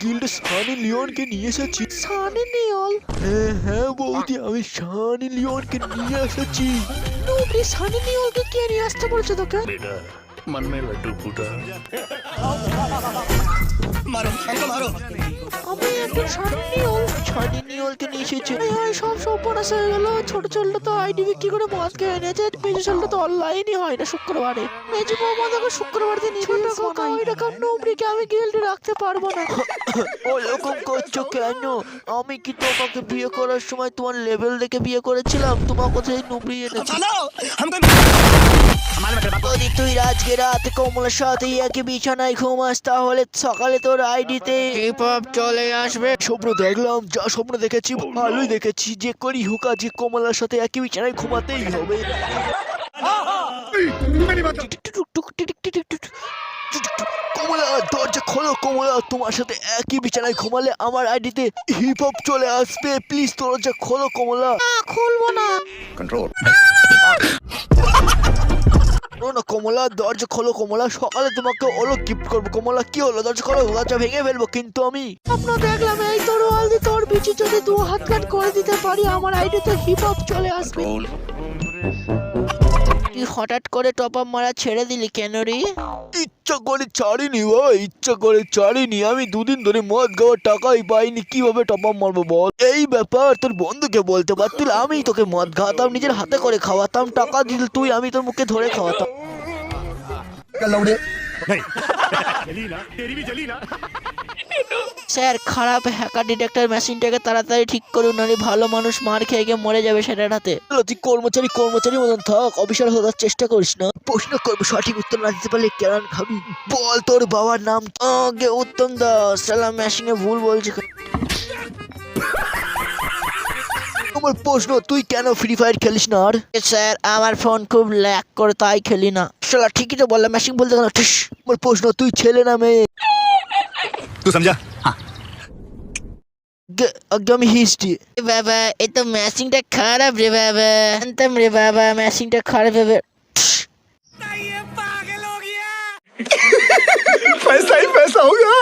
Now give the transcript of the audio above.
গিল্ডে সানি লিওনকে নিয়ে এসেছি। সানি লিওন? হ্যাঁ বৌদি, আমি সানি লিওনকে নিয়ে এসেছি। নুবড়ি সানি লিওনকে কে নিয়ে আসতে বলছে তোকে? बेटा मन में लड्डू फूटा। আমি একজন সানি লিওনকে নিয়ে এসেছি। সব সর্বনাশ হয়ে গেল। ছোট ছোটটা তো আইডি বিক্রি করে মদ খেয়ে নিয়েছে। মেজো ছোটটা তো অনলাইনই হয় না শুক্রবারে। মেজো বৌমা তোকে শুক্রবার দিন ছোট কাকা ওইটা কার নুবড়িকে আমি গিল্ডে রাখতে পারবো না। ওরকম করছো কেন? আমি কি তোমাকে বিয়ে করার সময় তোমার লেভেল দেখে বিয়ে করেছিলাম? তোমার কোথায় নুবড়ি এনেছি। যদি তুই আজকে রাতে কমলার সাথে একই বিছানায় ঘুমাস তাহলে সকালে তোর আইডিতে হিপ হপ চলে আসবে। স্বপ্ন দেখলাম, যা স্বপ্ন দেখেছি ভালোই দেখেছি। যে করি হুকা যে কমলার সাথে একই বিছানায় ঘুমাতেই হবে। কমলা দরজা খোলো, কমলা তোমার সাথে একই বিছানায় ঘুমালে আমার আইডিতে হিপ হপ চলে আসবে। প্লিজ দরজা খোলো কমলা। খুলবো না। कंट्रोल। না কমলা, দরজা খোলো কমলা, সকালে তোমাকে ওলো গিফট করবো। কমলা কি হলো? দরজা খোলো, দরজা ভেঙে ফেলবো কিন্তু আমি। স্বপ্ন দেখলাম এই তোর ওয়ালদি তোর বিচি যদি 2 হাত কাট করে দিতে পারি আমার আইডিতে হিপ হপ চলে আসবে। कंट्रोल। তুই হঠাৎ করে টপ আপ মারা ছেড়ে দিলি কেন রে? ইচ্ছা করে ছাড়িনি ভাই, ইচ্ছা করে ছাড়িনি। আমি দুদিন ধরে মদ খাওয়ার টাকাই পাইনি, কিভাবে টপ আপ মারবো বল? এই ব্যাপার তোর বন্ধুকে বলতে পারতিল। আমি তোকে মদ খাওয়াতাম, নিজের হাতে করে খাওয়াতাম, টাকা দিল তুই, আমি তোর মুখে ধরে খাওয়াতাম। স্যার, খারাপ হ্যাকার ডিটেক্টর মেশিনটাকে তাড়াতাড়ি ঠিক করুন, নাহলে ভালো মানুষ মার খেয়ে গিয়ে মরে যাবে সেটার হাতে। তুই কর্মচারী মতন থাক, অফিসার হওয়ার চেষ্টা করিস না। প্রশ্ন করবো, সঠিক উত্তর না দিতে পারলে কেরান খাবি। বল তোর বাবার নাম। আগে উত্তম দাস। সালাম মেশিনে ভুল বলছে। আমার প্রশ্ন, তুই কেন ফ্রি ফায়ার খেলিস না? আর স্যার, আমার ফোন খুব ল্যাগ করে তাই খেলি না। শালা ঠিকই তো বললাম, মেশিন বলতে গেল। আমার প্রশ্ন, তুই ছেলে না মেয়ে? तू समझा? हाँ। আমি হিস্ট্রি। বাবা এই তো ম্যাচিংটা খারাপ রে বাবা, জানতাম রে বাবা ম্যাচিংটা খারাপ হবে। पैसा ही पैसा होगा।